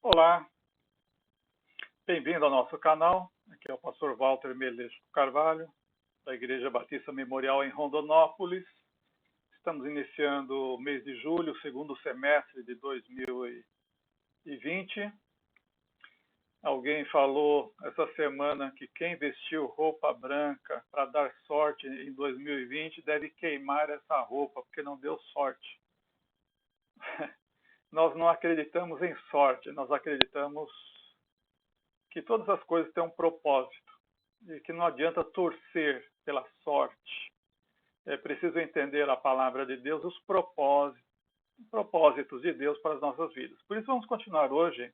Olá, bem-vindo ao nosso canal. Aqui é o pastor Walter Melesco Carvalho, da Igreja Batista Memorial em Rondonópolis. Estamos iniciando o mês de julho, o segundo semestre de 2020. Alguém falou essa semana que quem vestiu roupa branca para dar sorte em 2020 deve queimar essa roupa, porque não deu sorte. Nós não acreditamos em sorte, nós acreditamos que todas as coisas têm um propósito e que não adianta torcer pela sorte. É preciso entender a palavra de Deus, os propósitos de Deus para as nossas vidas. Por isso vamos continuar hoje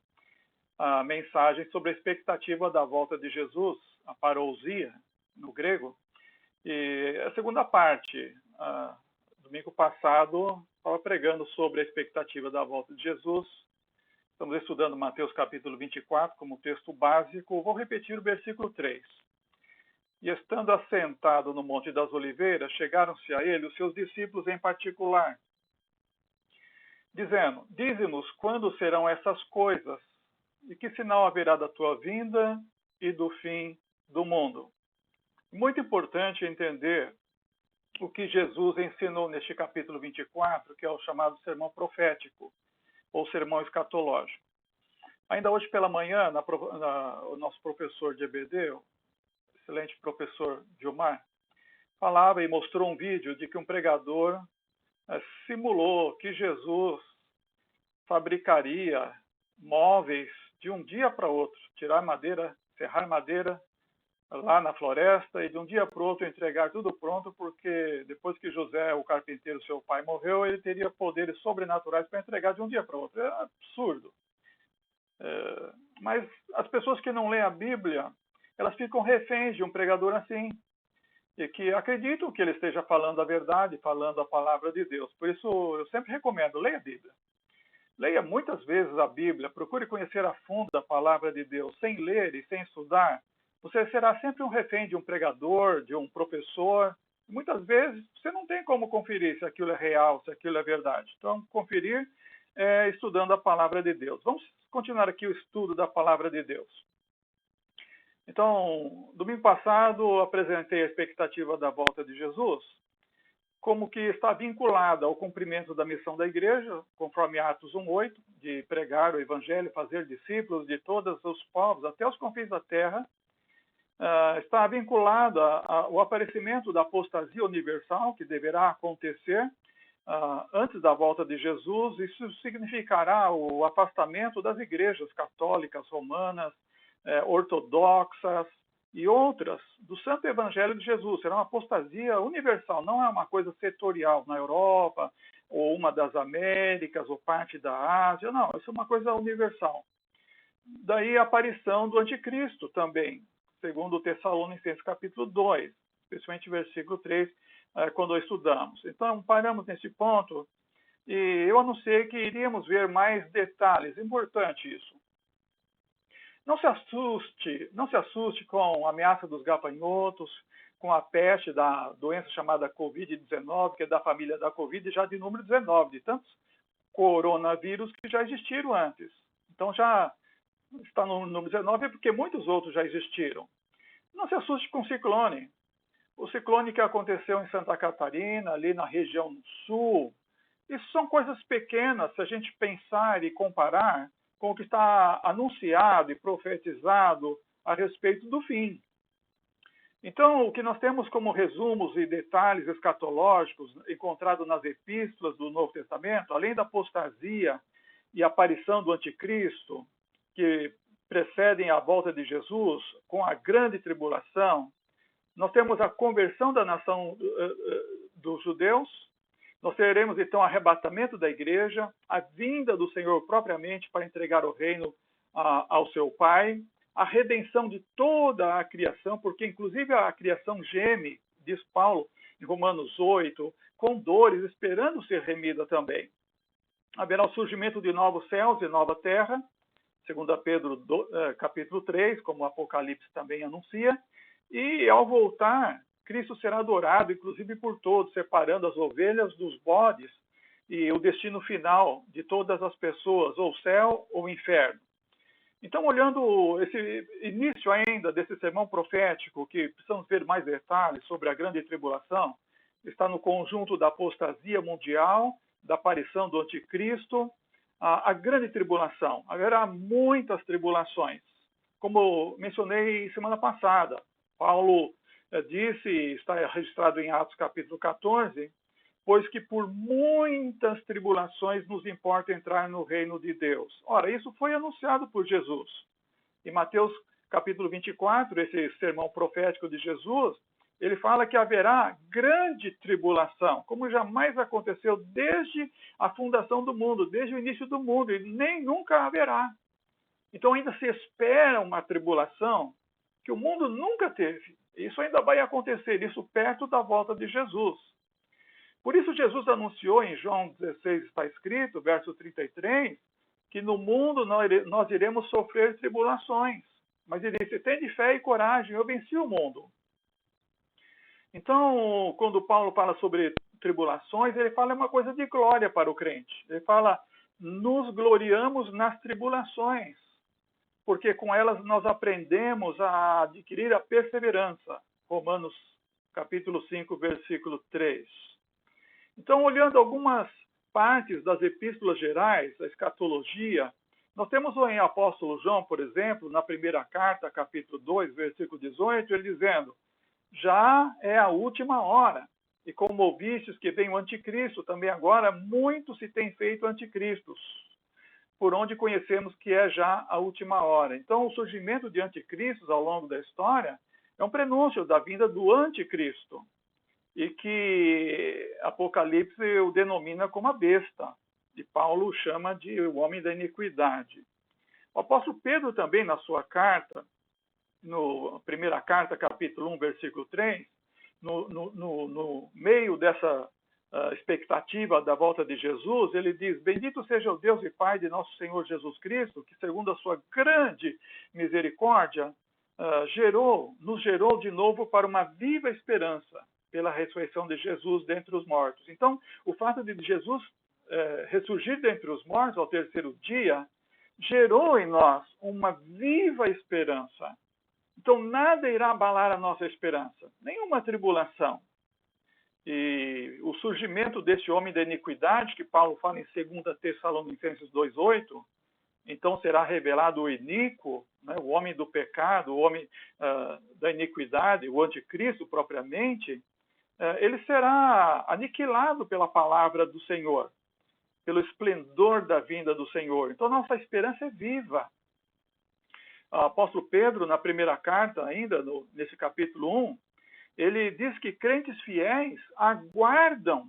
a mensagem sobre a expectativa da volta de Jesus, a parousia no grego. E a segunda parte, domingo passado, estava pregando sobre a expectativa da volta de Jesus. Estamos estudando Mateus capítulo 24 como texto básico. Vou repetir o versículo 3. E estando assentado no Monte das Oliveiras, chegaram-se a ele os seus discípulos em particular, dizendo: Dize-nos quando serão essas coisas, e que sinal haverá da tua vinda e do fim do mundo. Muito importante entender o que Jesus ensinou neste capítulo 24, que é o chamado sermão profético, ou sermão escatológico. Ainda hoje pela manhã, o nosso professor de EBD, o excelente professor Gilmar, falava e mostrou um vídeo de que um pregador simulou que Jesus fabricaria móveis de um dia para outro, tirar madeira, serrar madeira lá na floresta e de um dia para o outro entregar tudo pronto, porque depois que José, o carpinteiro, seu pai, morreu, ele teria poderes sobrenaturais para entregar de um dia para o outro. É absurdo. Mas as pessoas que não leem a Bíblia, elas ficam reféns de um pregador assim, e que acreditam que ele esteja falando a verdade, falando a palavra de Deus. Por isso, eu sempre recomendo, leia a Bíblia. Leia muitas vezes a Bíblia, procure conhecer a fundo a palavra de Deus. Sem ler e sem estudar, você será sempre um refém de um pregador, de um professor. Muitas vezes, você não tem como conferir se aquilo é real, se aquilo é verdade. Então, conferir é estudando a palavra de Deus. Vamos continuar aqui o estudo da palavra de Deus. Então, domingo passado, apresentei a expectativa da volta de Jesus, como que está vinculada ao cumprimento da missão da igreja, conforme Atos 1:8, de pregar o evangelho, fazer discípulos de todos os povos, até os confins da terra. Está vinculada ao aparecimento da apostasia universal, que deverá acontecer antes da volta de Jesus. Isso significará o afastamento das igrejas católicas, romanas, ortodoxas e outras do Santo Evangelho de Jesus. Será uma apostasia universal, não é uma coisa setorial na Europa, ou uma das Américas, ou parte da Ásia, não, isso é uma coisa universal. Daí a aparição do anticristo também, segundo Tessalonicenses capítulo 2, especialmente versículo 3, quando estudamos. Então, paramos nesse ponto e eu anunciei que iríamos ver mais detalhes. Importante isso. Não se assuste com a ameaça dos gafanhotos, com a peste da doença chamada Covid-19, que é da família da Covid, já de número 19, de tantos coronavírus que já existiram antes. Então, já está no número 19 porque muitos outros já existiram. Não se assuste com o ciclone. O ciclone que aconteceu em Santa Catarina, ali na região sul, isso são coisas pequenas se a gente pensar e comparar com o que está anunciado e profetizado a respeito do fim. Então, o que nós temos como resumos e detalhes escatológicos encontrados nas epístolas do Novo Testamento, além da apostasia e aparição do anticristo, que precedem a volta de Jesus, com a grande tribulação, nós temos a conversão da nação dos judeus. Nós teremos, então, o arrebatamento da igreja, a vinda do Senhor propriamente para entregar o reino ao seu Pai, a redenção de toda a criação, porque inclusive a criação geme, diz Paulo em Romanos 8, com dores, esperando ser remida também. Haverá o surgimento de novos céus e nova terra, segundo Pedro capítulo 3, como o Apocalipse também anuncia, e ao voltar, Cristo será adorado, inclusive por todos, separando as ovelhas dos bodes e o destino final de todas as pessoas, ou céu ou inferno. Então, olhando esse início ainda desse sermão profético, que precisamos ver mais detalhes sobre a grande tribulação, está no conjunto da apostasia mundial, da aparição do anticristo, a grande tribulação. Haverá muitas tribulações. Como mencionei semana passada, Paulo disse, está registrado em Atos capítulo 14, pois que por muitas tribulações nos importa entrar no reino de Deus. Ora, isso foi anunciado por Jesus. Em Mateus capítulo 24, esse sermão profético de Jesus, ele fala que haverá grande tribulação, como jamais aconteceu desde a fundação do mundo, desde o início do mundo, e nem nunca haverá. Então ainda se espera uma tribulação que o mundo nunca teve. Isso ainda vai acontecer, isso perto da volta de Jesus. Por isso Jesus anunciou em João 16, está escrito, verso 33, que no mundo nós iremos sofrer tribulações. Mas ele disse, tende fé e coragem, eu venci o mundo. Então, quando Paulo fala sobre tribulações, ele fala uma coisa de glória para o crente. Ele fala, nos gloriamos nas tribulações, porque com elas nós aprendemos a adquirir a perseverança. Romanos capítulo 5, versículo 3. Então, olhando algumas partes das epístolas gerais, a escatologia, nós temos em apóstolo João, por exemplo, na primeira carta, capítulo 2, versículo 18, ele dizendo, já é a última hora, e como ouvistes que vem o anticristo, também agora muito se tem feito anticristos, por onde conhecemos que é já a última hora. Então, o surgimento de anticristos ao longo da história é um prenúncio da vinda do anticristo, e que Apocalipse o denomina como a besta, e Paulo o chama de o homem da iniquidade. O apóstolo Pedro também, na sua carta, no primeira carta, capítulo 1, versículo 3, no meio dessa expectativa da volta de Jesus, ele diz, bendito seja o Deus e Pai de nosso Senhor Jesus Cristo, que segundo a sua grande misericórdia, nos gerou de novo para uma viva esperança, pela ressurreição de Jesus dentre os mortos. Então, o fato de Jesus ressurgir dentre os mortos ao terceiro dia, gerou em nós uma viva esperança. Então, nada irá abalar a nossa esperança, nenhuma tribulação. E o surgimento desse homem da iniquidade, que Paulo fala em 2 Tessalonicenses 2,8, então será revelado o iníquo, né, o homem do pecado, o homem da iniquidade, o anticristo propriamente, ele será aniquilado pela palavra do Senhor, pelo esplendor da vinda do Senhor. Então, nossa esperança é viva. O apóstolo Pedro, na primeira carta, ainda nesse capítulo 1, ele diz que crentes fiéis aguardam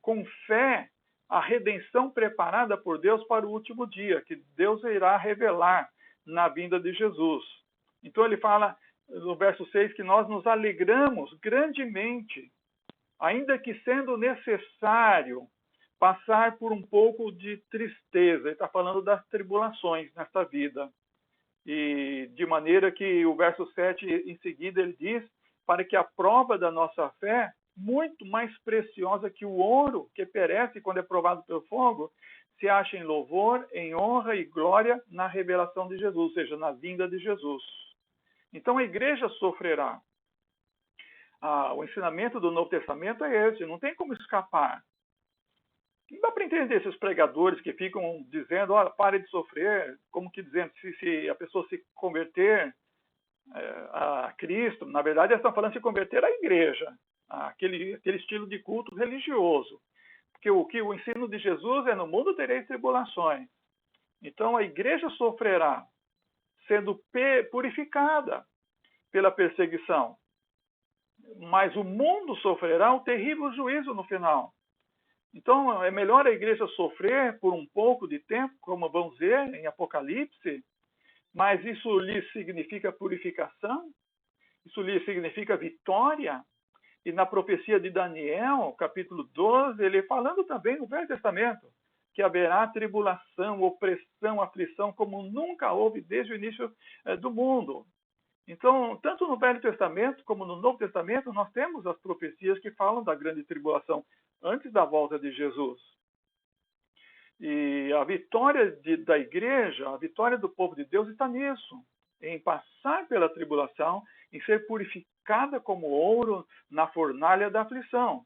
com fé a redenção preparada por Deus para o último dia, que Deus irá revelar na vinda de Jesus. Então ele fala no verso 6 que nós nos alegramos grandemente, ainda que sendo necessário passar por um pouco de tristeza. Ele está falando das tribulações nesta vida. E de maneira que o verso 7 em seguida ele diz, para que a prova da nossa fé, muito mais preciosa que o ouro, que perece quando é provado pelo fogo, se ache em louvor, em honra e glória na revelação de Jesus, ou seja, na vinda de Jesus. Então a igreja sofrerá. O ensinamento do Novo Testamento é esse, não tem como escapar. Não dá para entender esses pregadores que ficam dizendo, olha, pare de sofrer, como que dizendo, se a pessoa se converter a Cristo, na verdade eles estão falando de se converter à igreja, aquele estilo de culto religioso. Porque o ensino de Jesus é, no mundo tereis tribulações. Então a igreja sofrerá, sendo purificada pela perseguição. Mas o mundo sofrerá um terrível juízo no final. Então, é melhor a igreja sofrer por um pouco de tempo, como vamos ver em Apocalipse, mas isso lhe significa purificação, isso lhe significa vitória. E na profecia de Daniel, capítulo 12, ele falando também no Velho Testamento, que haverá tribulação, opressão, aflição, como nunca houve desde o início do mundo. Então, tanto no Velho Testamento como no Novo Testamento, nós temos as profecias que falam da grande tribulação antes da volta de Jesus. E a vitória da igreja, a vitória do povo de Deus está nisso, em passar pela tribulação, em ser purificada como ouro na fornalha da aflição.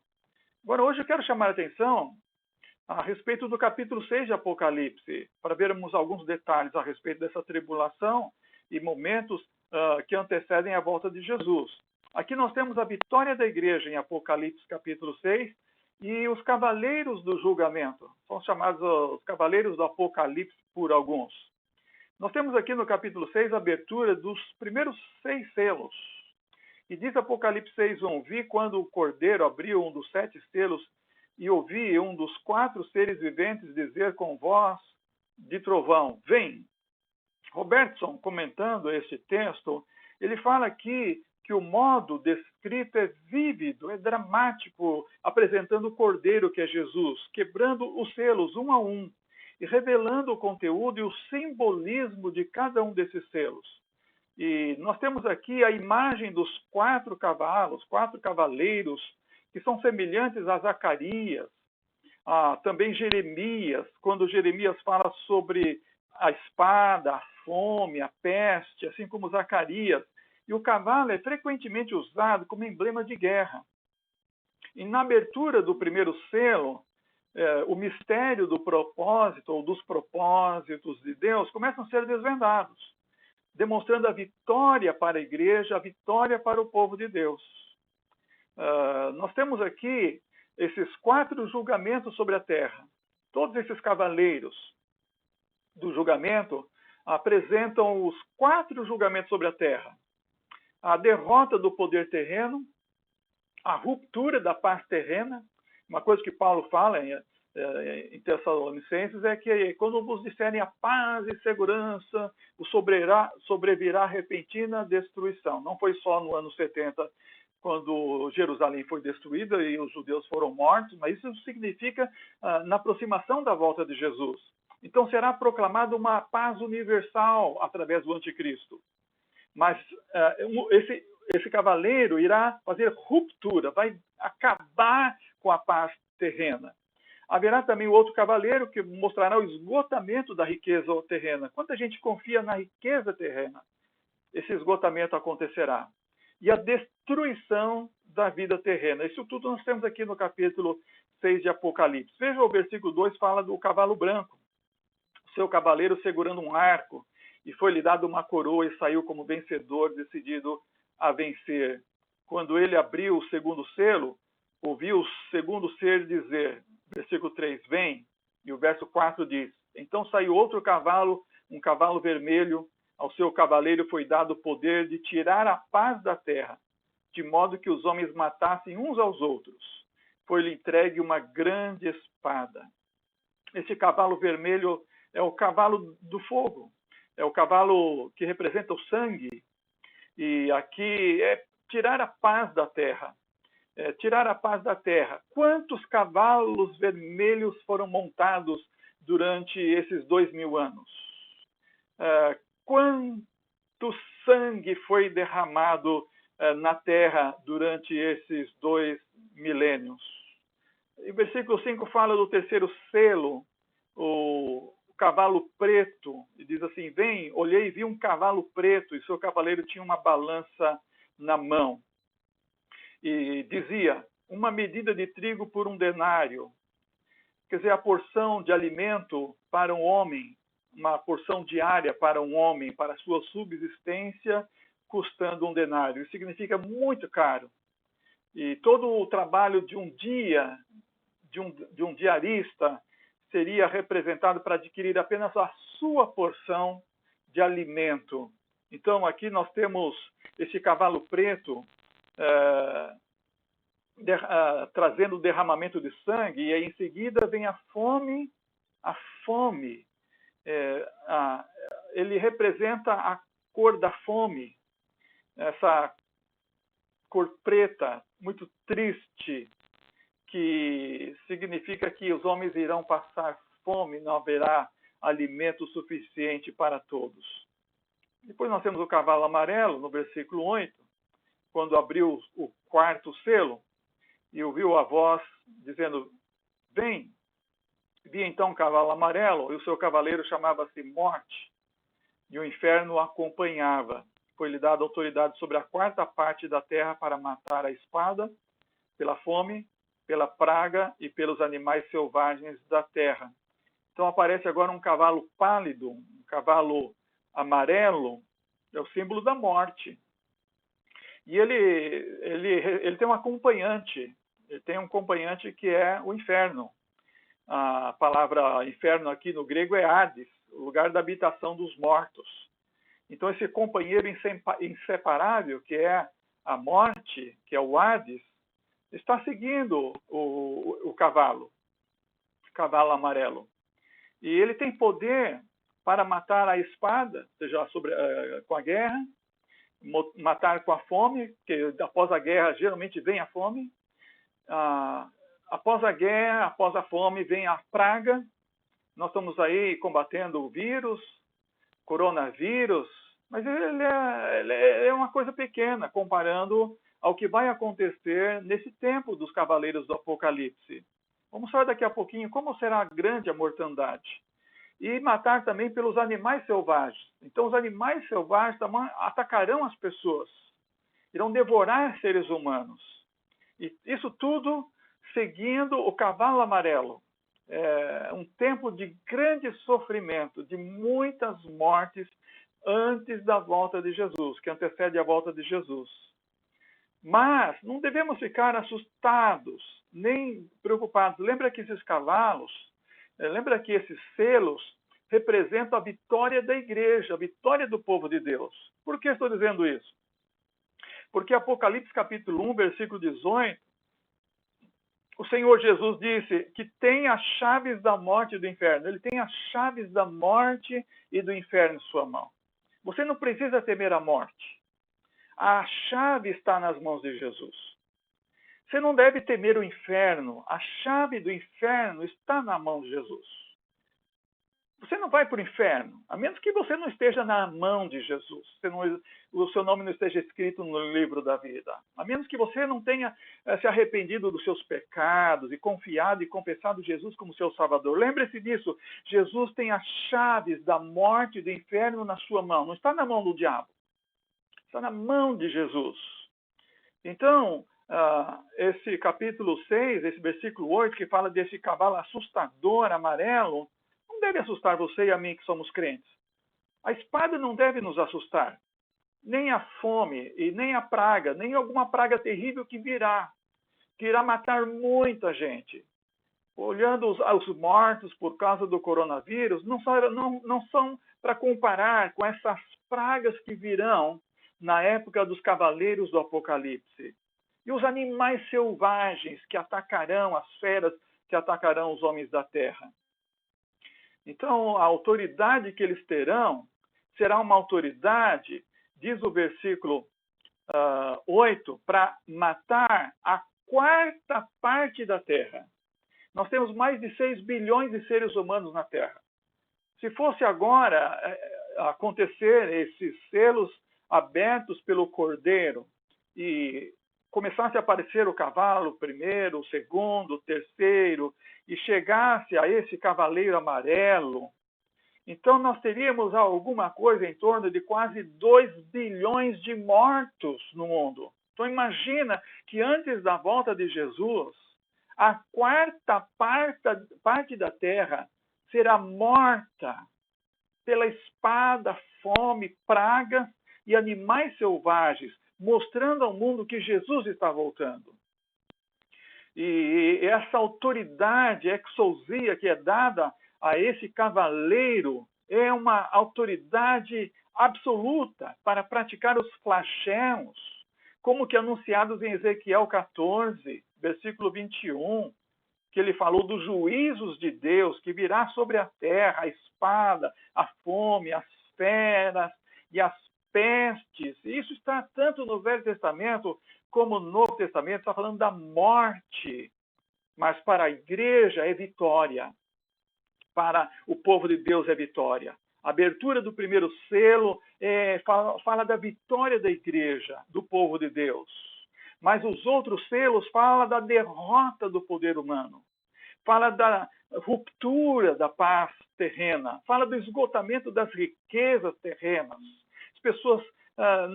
Agora, hoje eu quero chamar a atenção a respeito do capítulo 6 de Apocalipse, para vermos alguns detalhes a respeito dessa tribulação e momentos que antecedem a volta de Jesus. Aqui nós temos a vitória da igreja em Apocalipse capítulo 6 e os cavaleiros do julgamento. São chamados os cavaleiros do Apocalipse por alguns. Nós temos aqui no capítulo 6 a abertura dos primeiros 6 selos. E diz Apocalipse 6:1, vi quando o Cordeiro abriu um dos 7 selos e ouvi um dos 4 seres viventes dizer com voz de trovão, vem. Robertson, comentando este texto, ele fala aqui que o modo descrito é vívido, é dramático, apresentando o Cordeiro, que é Jesus, quebrando os selos um a um e revelando o conteúdo e o simbolismo de cada um desses selos. E nós temos aqui a imagem dos 4 cavalos, 4 cavaleiros, que são semelhantes a Zacarias, também Jeremias, quando Jeremias fala sobre a espada, a fome, a peste, assim como Zacarias. E o cavalo é frequentemente usado como emblema de guerra. E na abertura do primeiro selo, o mistério do propósito ou dos propósitos de Deus começam a ser desvendados, demonstrando a vitória para a igreja, a vitória para o povo de Deus. Nós temos aqui esses 4 julgamentos sobre a terra. Todos esses cavaleiros do julgamento apresentam os 4 julgamentos sobre a terra. A derrota do poder terreno, a ruptura da paz terrena. Uma coisa que Paulo fala em Tessalonicenses é que quando vos disserem a paz e segurança, sobrevirá repentina destruição. Não foi só no ano 70, quando Jerusalém foi destruída e os judeus foram mortos, mas isso significa na aproximação da volta de Jesus. Então será proclamada uma paz universal através do anticristo. Mas esse cavaleiro irá fazer ruptura, vai acabar com a paz terrena. Haverá também o outro cavaleiro que mostrará o esgotamento da riqueza terrena. Quanta gente confia na riqueza terrena, esse esgotamento acontecerá. E a destruição da vida terrena. Isso tudo nós temos aqui no capítulo 6 de Apocalipse. Veja o versículo 2, fala do cavalo branco. Seu cavaleiro segurando um arco, e foi-lhe dado uma coroa e saiu como vencedor, decidido a vencer. Quando ele abriu o segundo selo, ouviu o segundo ser dizer, versículo 3, vem, e o verso 4 diz, então saiu outro cavalo, um cavalo vermelho, ao seu cavaleiro foi dado o poder de tirar a paz da terra, de modo que os homens matassem uns aos outros. Foi-lhe entregue uma grande espada. Esse cavalo vermelho é o cavalo do fogo, é o cavalo que representa o sangue, e aqui é tirar a paz da terra. Tirar a paz da terra. Quantos cavalos vermelhos foram montados durante esses 2000 anos? Quanto sangue foi derramado na terra durante esses 2 milênios? E o versículo 5 fala do terceiro selo, o cavalo preto, e diz assim, vem, olhei e vi um cavalo preto, e seu cavaleiro tinha uma balança na mão. E dizia, uma medida de trigo por 1 denário. Quer dizer, a porção de alimento para um homem, uma porção diária para um homem, para a sua subsistência, custando 1 denário. Isso significa muito caro. E todo o trabalho de um dia, de um diarista, seria representado para adquirir apenas a sua porção de alimento. Então, aqui nós temos esse cavalo preto trazendo o derramamento de sangue, e aí em seguida vem a fome. A fome, ele representa a cor da fome, essa cor preta, muito triste, que significa que os homens irão passar fome, não haverá alimento suficiente para todos. Depois nós temos o cavalo amarelo, no versículo 8, quando abriu o 4º selo, e ouviu a voz dizendo, vem. Vi então um cavalo amarelo, e o seu cavaleiro chamava-se Morte, e o inferno o acompanhava. Foi-lhe dada autoridade sobre a quarta parte da terra para matar a espada, pela fome, pela praga e pelos animais selvagens da terra. Então aparece agora um cavalo pálido, um cavalo amarelo, é o símbolo da morte. E ele tem um acompanhante, ele tem um acompanhante que é o inferno. A palavra inferno aqui no grego é Hades, o lugar da habitação dos mortos. Então esse companheiro inseparável, que é a morte, que é o Hades, está seguindo o cavalo amarelo. E ele tem poder para matar a espada, seja com a guerra, matar com a fome, porque após a guerra geralmente vem a fome. Após a guerra, após a fome, vem a praga. Nós estamos aí combatendo o vírus, coronavírus, mas ele é uma coisa pequena comparando ao que vai acontecer nesse tempo dos cavaleiros do Apocalipse. Vamos falar daqui a pouquinho como será a grande a mortandade. E matar também pelos animais selvagens. Então, os animais selvagens atacarão as pessoas, irão devorar seres humanos. E isso tudo seguindo o cavalo amarelo. É um tempo de grande sofrimento, de muitas mortes antes da volta de Jesus, que antecede a volta de Jesus. Mas não devemos ficar assustados, nem preocupados. Lembra que esses cavalos, lembra que esses selos representam a vitória da igreja, a vitória do povo de Deus. Por que estou dizendo isso? Porque Apocalipse capítulo 1, versículo 18, o Senhor Jesus disse que tem as chaves da morte e do inferno. Ele tem as chaves da morte e do inferno em sua mão. Você não precisa temer a morte. A chave está nas mãos de Jesus. Você não deve temer o inferno. A chave do inferno está na mão de Jesus. Você não vai para o inferno, a menos que você não esteja na mão de Jesus. O seu nome não esteja escrito no livro da vida. A menos que você não tenha se arrependido dos seus pecados e confiado e confessado Jesus como seu Salvador. Lembre-se disso. Jesus tem as chaves da morte e do inferno na sua mão. Não está na mão do diabo. Está na mão de Jesus. Então, esse capítulo 6, esse versículo 8, que fala desse cavalo assustador, amarelo, não deve assustar você e a mim que somos crentes. A espada não deve nos assustar. Nem a fome, e nem a praga, nem alguma praga terrível que irá matar muita gente. Olhando os mortos por causa do coronavírus, não são para comparar com essas pragas que virão na época dos cavaleiros do Apocalipse. E os animais selvagens que atacarão, as feras que atacarão os homens da terra. Então, a autoridade que eles terão será uma autoridade, diz o versículo 8, para matar a quarta parte da terra. Nós temos mais de 6 bilhões de seres humanos na Terra. Se fosse agora acontecer esses selos abertos pelo Cordeiro e começasse a aparecer o cavalo, o primeiro, o segundo, o terceiro, e chegasse a esse cavaleiro amarelo, então nós teríamos alguma coisa em torno de quase 2 bilhões de mortos no mundo. Então imagina que antes da volta de Jesus, a quarta parte da terra será morta pela espada, fome, pragas e animais selvagens, mostrando ao mundo que Jesus está voltando. E essa autoridade, exousia, que é dada a esse cavaleiro, é uma autoridade absoluta para praticar os flagelos, como que anunciados em Ezequiel 14, versículo 21, que ele falou dos juízos de Deus que virá sobre a terra, a espada, a fome, as feras e as pestes. Isso está tanto no Velho Testamento como no Novo Testamento, está falando da morte. Mas para a igreja é vitória. Para o povo de Deus é vitória. A abertura do primeiro selo fala da vitória da igreja, do povo de Deus. Mas os outros selos falam da derrota do poder humano. Fala ruptura da paz terrena, fala do esgotamento das riquezas terrenas. As pessoas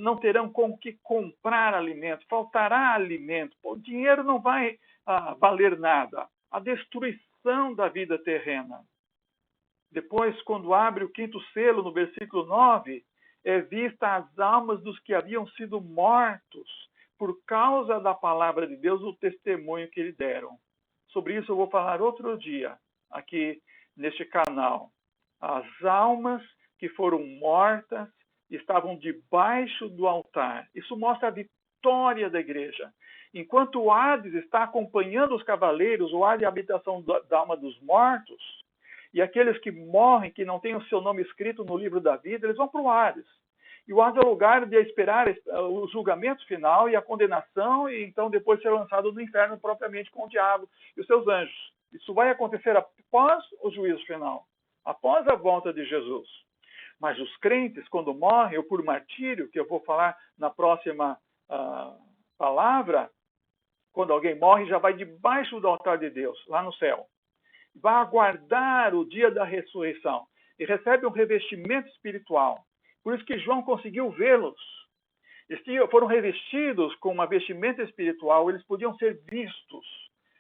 não terão com que comprar alimento, faltará alimento, o dinheiro não vai valer nada. A destruição da vida terrena. Depois, quando abre o quinto selo, no versículo 9, é vista as almas dos que haviam sido mortos por causa da palavra de Deus, o testemunho que lhe deram. Sobre isso eu vou falar outro dia, aqui neste canal. As almas que foram mortas estavam debaixo do altar. Isso mostra a vitória da igreja. Enquanto o Hades está acompanhando os cavaleiros, o Hades é a habitação da alma dos mortos, e aqueles que morrem, que não têm o seu nome escrito no livro da vida, eles vão para o Hades. E o Hades é o lugar de esperar o julgamento final e a condenação, e então depois ser lançado no inferno propriamente com o diabo e os seus anjos. Isso vai acontecer após o juízo final, após a volta de Jesus. Mas os crentes, quando morrem, ou por martírio, que eu vou falar na próxima palavra, quando alguém morre, já vai debaixo do altar de Deus, lá no céu. Vai aguardar o dia da ressurreição e recebe um revestimento espiritual. Por isso que João conseguiu vê-los. Eles foram revestidos com uma vestimenta espiritual, eles podiam ser vistos.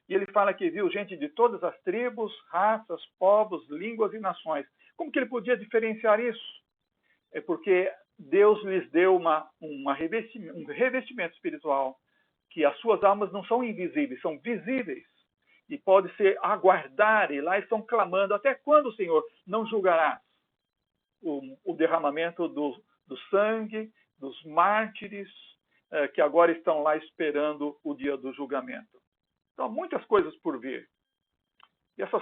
E ele fala que viu gente de todas as tribos, raças, povos, línguas e nações. Como que ele podia diferenciar isso? É porque Deus lhes deu um revestimento espiritual, que as suas almas não são invisíveis, são visíveis. E pode ser aguardar, e lá estão clamando, até quando, Senhor, não julgará o derramamento do sangue, dos mártires, que agora estão lá esperando o dia do julgamento. Então, muitas coisas por vir. E essas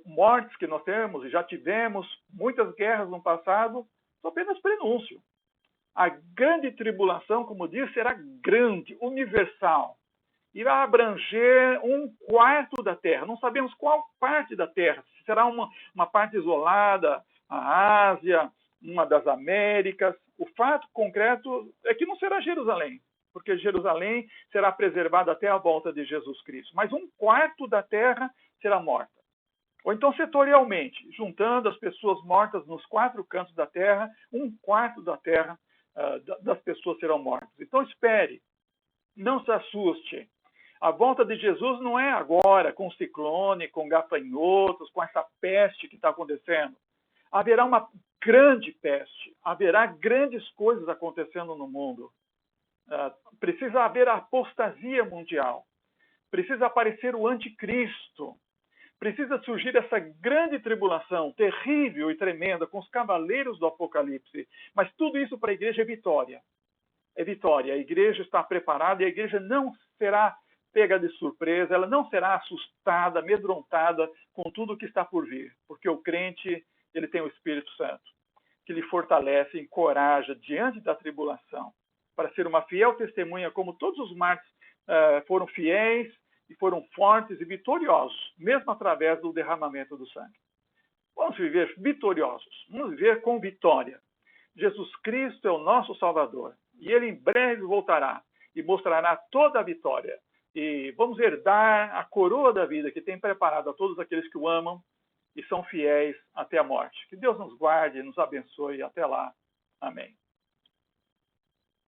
mortes que nós temos, e já tivemos, muitas guerras no passado, são apenas prenúncio. A grande tribulação, como diz, será grande, universal. Irá abranger 1/4 da Terra. Não sabemos qual parte da Terra. Se será uma parte isolada, a Ásia, uma das Américas. O fato concreto é que não será Jerusalém, porque Jerusalém será preservada até a volta de Jesus Cristo. Mas 1/4 da Terra será morta. Ou então setorialmente, juntando as pessoas mortas nos 4 cantos da Terra, 1/4 da Terra das pessoas serão mortas. Então espere, não se assuste. A volta de Jesus não é agora, com ciclone, com gafanhotos, com essa peste que está acontecendo. Haverá uma grande peste, haverá grandes coisas acontecendo no mundo. Precisa haver a apostasia mundial. Precisa aparecer o anticristo. Precisa surgir essa grande tribulação, terrível e tremenda, com os cavaleiros do Apocalipse. Mas tudo isso para a igreja é vitória. É vitória. A igreja está preparada e a igreja não será pega de surpresa, ela não será assustada, amedrontada com tudo o que está por vir. Porque o crente, ele tem o Espírito Santo, que lhe fortalece, encoraja diante da tribulação, para ser uma fiel testemunha, como todos os mártires foram fiéis, e foram fortes e vitoriosos, mesmo através do derramamento do sangue. Vamos viver vitoriosos, vamos viver com vitória. Jesus Cristo é o nosso Salvador, e Ele em breve voltará e mostrará toda a vitória. E vamos herdar a coroa da vida que tem preparado a todos aqueles que o amam e são fiéis até a morte. Que Deus nos guarde e nos abençoe. Até lá. Amém.